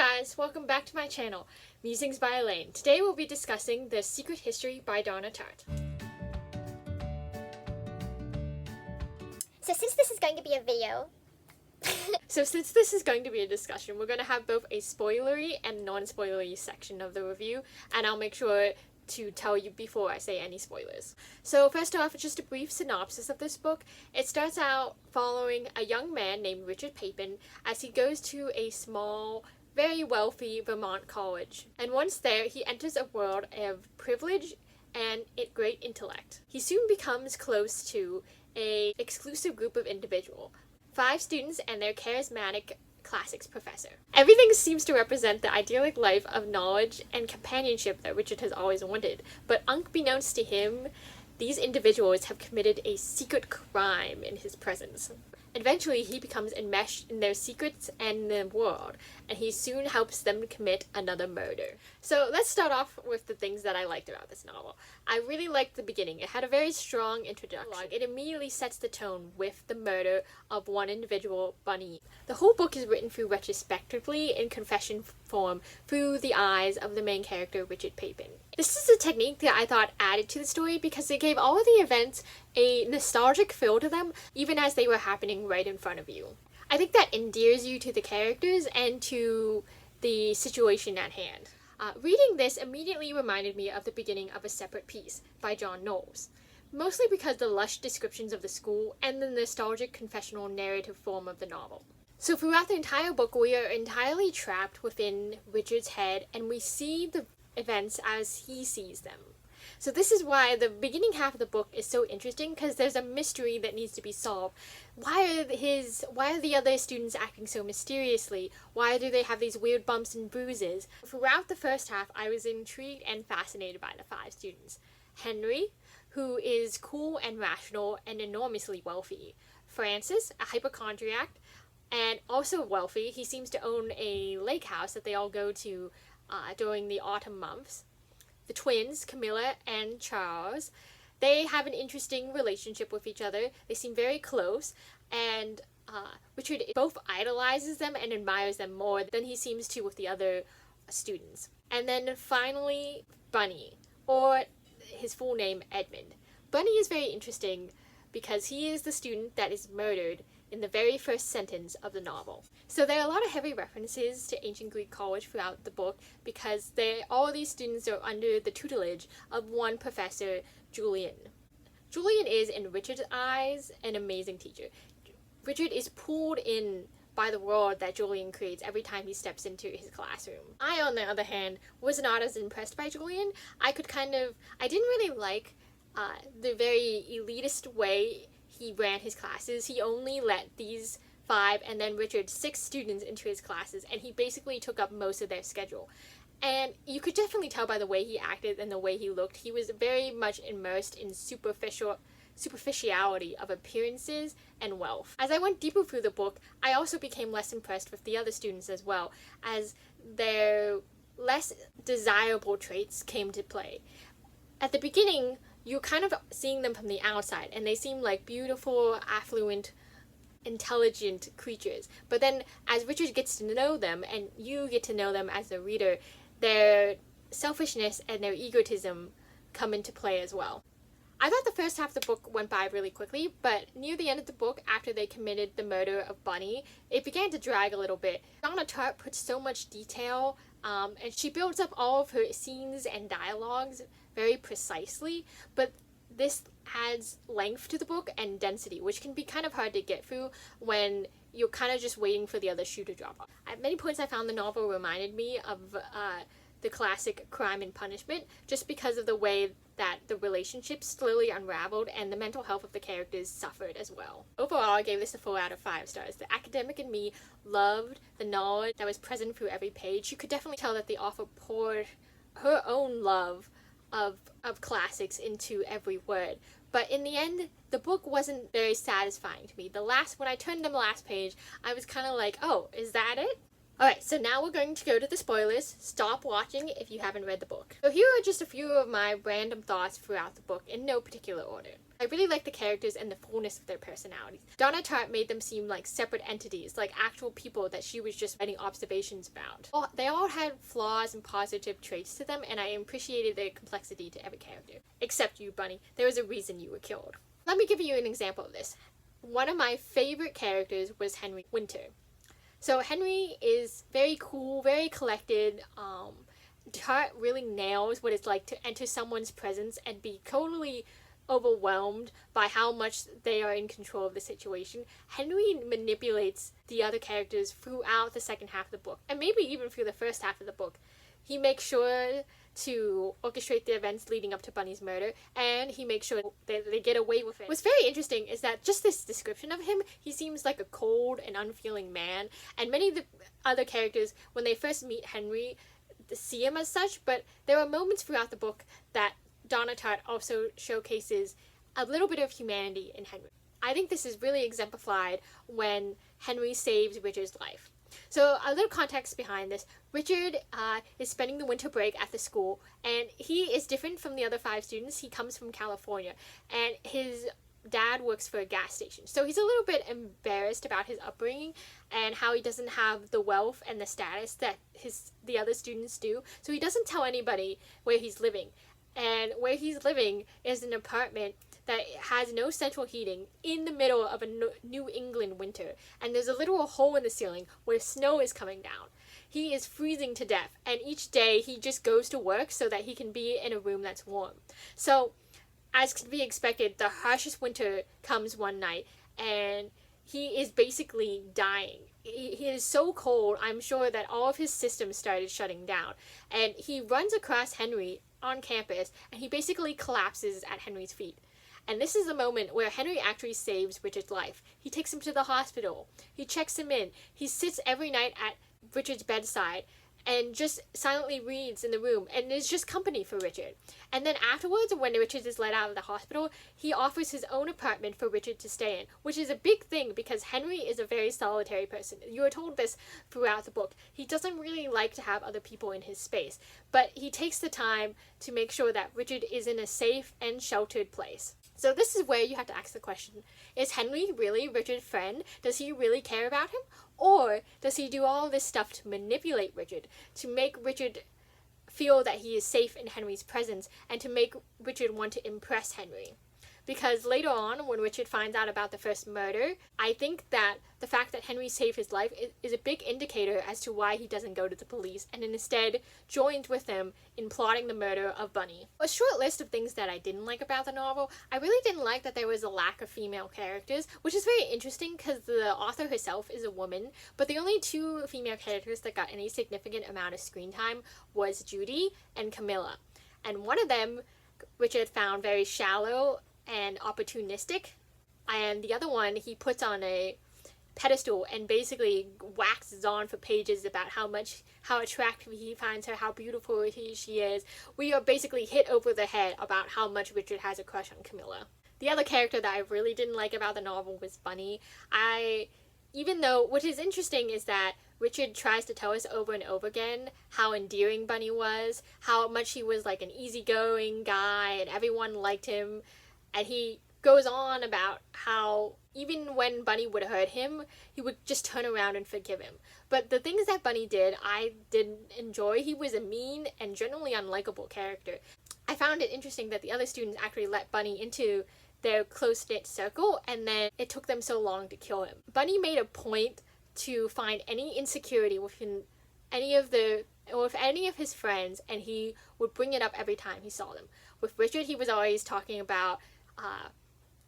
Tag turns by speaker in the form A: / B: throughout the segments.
A: guys, welcome back to my channel, Musings by Elaine. Today we'll be discussing The Secret History by Donna Tartt.
B: So since this is going to be a video...
A: Since this is going to be a discussion, we're going to have both a spoilery and non-spoilery section of the review, and I'll make sure to tell you before I say any spoilers. So first off, just a brief synopsis of this book. It starts out following a young man named Richard Papin as he goes to a small, very wealthy Vermont college. And once there, he enters a world of privilege and great intellect. He soon becomes close to an exclusive group of individuals, 5 students and their charismatic classics professor. Everything seems to represent the idyllic life of knowledge and companionship that Richard has always wanted, but unbeknownst to him, these individuals have committed a secret crime in his presence. Eventually, he becomes enmeshed in their secrets and their world, and he soon helps them commit another murder. So let's start off with the things that I liked about this novel. I really liked the beginning. It had a very strong introduction. It immediately sets the tone with the murder of one individual, Bunny. The whole book is written through retrospectively in confession form through the eyes of the main character, Richard Papin. This is a technique that I thought added to the story because it gave all of the events a nostalgic feel to them, even as they were happening right in front of you. I think that endears you to the characters and to the situation at hand. Reading this immediately reminded me of the beginning of A Separate Piece by Knowles, mostly because the lush descriptions of the school and the nostalgic confessional narrative form of the novel. So throughout the entire book, we are entirely trapped within Richard's head, and we see the events as he sees them. So this is why the beginning half of the book is so interesting, because there's a mystery that needs to be solved. Why are the other students acting so mysteriously? Why do they have these weird bumps and bruises? Throughout the first half, I was intrigued and fascinated by the 5 students. Henry, who is cool and rational and enormously wealthy. Francis, a hypochondriac and also wealthy. He seems to own a lake house that they all go to during the autumn months. The twins, Camilla and Charles, they have an interesting relationship with each other. They seem very close, and Richard both idolizes them and admires them more than he seems to with the other students. And then finally, Bunny, or his full name, Edmund. Bunny is very interesting because he is the student that is murdered in the very first sentence of the novel. So there are a lot of heavy references to ancient Greek college throughout the book because all of these students are under the tutelage of one professor, Julian. Julian is, in Richard's eyes, an amazing teacher. Richard is pulled in by the world that Julian creates every time he steps into his classroom. I, on the other hand, was not as impressed by Julian. I didn't really like the very elitist way he ran his classes. He only let these 5 and then Richard 6 students into his classes, and he basically took up most of their schedule. And you could definitely tell by the way he acted and the way he looked. He was very much immersed in superficiality of appearances and wealth. As I went deeper through the book, I also became less impressed with the other students as well, as their less desirable traits came to play. At the beginning, you're kind of seeing them from the outside, and they seem like beautiful, affluent, intelligent creatures. But then as Richard gets to know them, and you get to know them as the reader, their selfishness and their egotism come into play as well. I thought the first half of the book went by really quickly, but near the end of the book, after they committed the murder of Bunny, it began to drag a little bit. Donna Tartt puts so much detail, and she builds up all of her scenes and dialogues very precisely, but this adds length to the book and density, which can be kind of hard to get through when you're kind of just waiting for the other shoe to drop off. At many points I found the novel reminded me of the classic Crime and Punishment, just because of the way that the relationships slowly unraveled and the mental health of the characters suffered as well. Overall, I gave this a 4 out of 5 stars. The academic in me loved the knowledge that was present through every page. You could definitely tell that the author poured her own love of classics into every word. But in the end, the book wasn't very satisfying to me. When I turned to the last page, I was kind of like, oh, is that it? Alright, so now we're going to go to the spoilers. Stop watching if you haven't read the book. So here are just a few of my random thoughts throughout the book in no particular order. I really like the characters and the fullness of their personalities. Donna Tartt made them seem like separate entities, like actual people that she was just writing observations about. Well, they all had flaws and positive traits to them, and I appreciated their complexity to every character. Except you, Bunny. There was a reason you were killed. Let me give you an example of this. One of my favorite characters was Henry Winter. So Henry is very cool, very collected. Tartt really nails what it's like to enter someone's presence and be totally overwhelmed by how much they are in control of the situation. Henry manipulates the other characters throughout the second half of the book, and maybe even through the first half of the book. He makes sure to orchestrate the events leading up to Bunny's murder, and he makes sure that they get away with it. What's very interesting is that just this description of him, he seems like a cold and unfeeling man, and many of the other characters, when they first meet Henry, see him as such, but there are moments throughout the book that Donna Tartt also showcases a little bit of humanity in Henry. I think this is really exemplified when Henry saves Richard's life. So a little context behind this. Richard is spending the winter break at the school, and he is different from the other 5 students. He comes from California, and his dad works for a gas station. So he's a little bit embarrassed about his upbringing and how he doesn't have the wealth and the status that the other students do. So he doesn't tell anybody where he's living. And where he's living is an apartment that has no central heating in the middle of a New England winter, and there's a literal hole in the ceiling where snow is coming down. He is freezing to death, and each day he just goes to work so that he can be in a room that's warm. So, as could be expected, the harshest winter comes one night, and he is basically dying. He is so cold, I'm sure that all of his systems started shutting down, and he runs across Henry on campus, and he basically collapses at Henry's feet. And this is the moment where Henry actually saves Richard's life. He takes him to the hospital. He checks him in. He sits every night at Richard's bedside and just silently reads in the room and is just company for Richard. And then afterwards, when Richard is let out of the hospital, he offers his own apartment for Richard to stay in, which is a big thing because Henry is a very solitary person. You are told this throughout the book. He doesn't really like to have other people in his space, but he takes the time to make sure that Richard is in a safe and sheltered place. So this is where you have to ask the question, is Henry really Richard's friend? Does he really care about him? Or does he do all this stuff to manipulate Richard, to make Richard feel that he is safe in Henry's presence, and to make Richard want to impress Henry? Because later on, when Richard finds out about the first murder, I think that the fact that Henry saved his life is a big indicator as to why he doesn't go to the police and instead joins with them in plotting the murder of Bunny. A short list of things that I didn't like about the novel. I really didn't like that there was a lack of female characters, which is very interesting because the author herself is a woman, but the only 2 female characters that got any significant amount of screen time was Judy and Camilla. And one of them, Richard found very shallow and opportunistic, and the other one he puts on a pedestal and basically waxes on for pages about how attractive he finds her, how beautiful she is. We are basically hit over the head about how much Richard has a crush on Camilla. The other character that I really didn't like about the novel was Bunny. Even though what is interesting is that Richard tries to tell us over and over again how endearing Bunny was, how much he was like an easygoing guy and everyone liked him. And he goes on about how even when Bunny would hurt him, he would just turn around and forgive him. But the things that Bunny did, I didn't enjoy. He was a mean and generally unlikable character. I found it interesting that the other students actually let Bunny into their close-knit circle, and then it took them so long to kill him. Bunny made a point to find any insecurity within any of his friends, and he would bring it up every time he saw them. With Richard, he was always talking about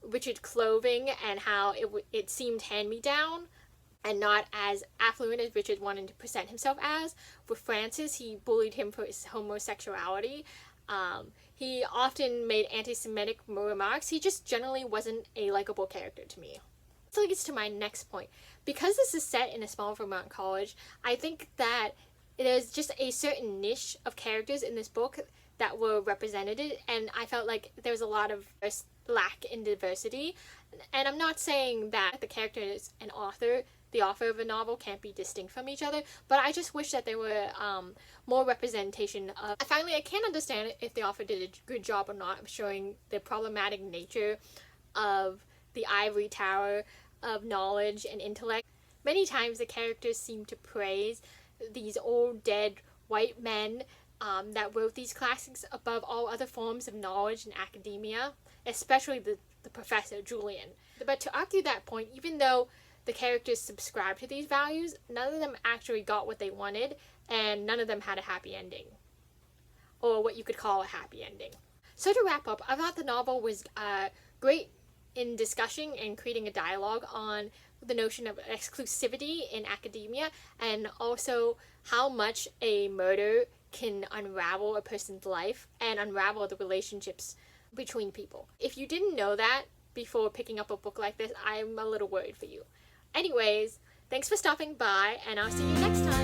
A: Richard's clothing and how it seemed hand-me-down and not as affluent as Richard wanted to present himself as. With Francis, he bullied him for his homosexuality. He often made anti-Semitic remarks. He just generally wasn't a likable character to me. This leads to my next point. Because this is set in a small Vermont college, I think that there's just a certain niche of characters in this book that were represented, and I felt like there was a lot of lack in diversity. And I'm not saying that the characters and author the author of a novel can't be distinct from each other, but I just wish that there were more representation of... Finally, I can't understand if the author did a good job or not of showing the problematic nature of the ivory tower of knowledge and intellect. Many times the characters seem to praise these old dead white men that wrote these classics above all other forms of knowledge in academia, especially the professor, Julian. But to argue that point, even though the characters subscribed to these values, none of them actually got what they wanted, and none of them had a happy ending. Or what you could call a happy ending. So to wrap up, I thought the novel was great in discussing and creating a dialogue on the notion of exclusivity in academia, and also how much a murder can unravel a person's life and unravel the relationships between people. If you didn't know that before picking up a book like this, I'm a little worried for you. Anyways, thanks for stopping by, and I'll see you next time.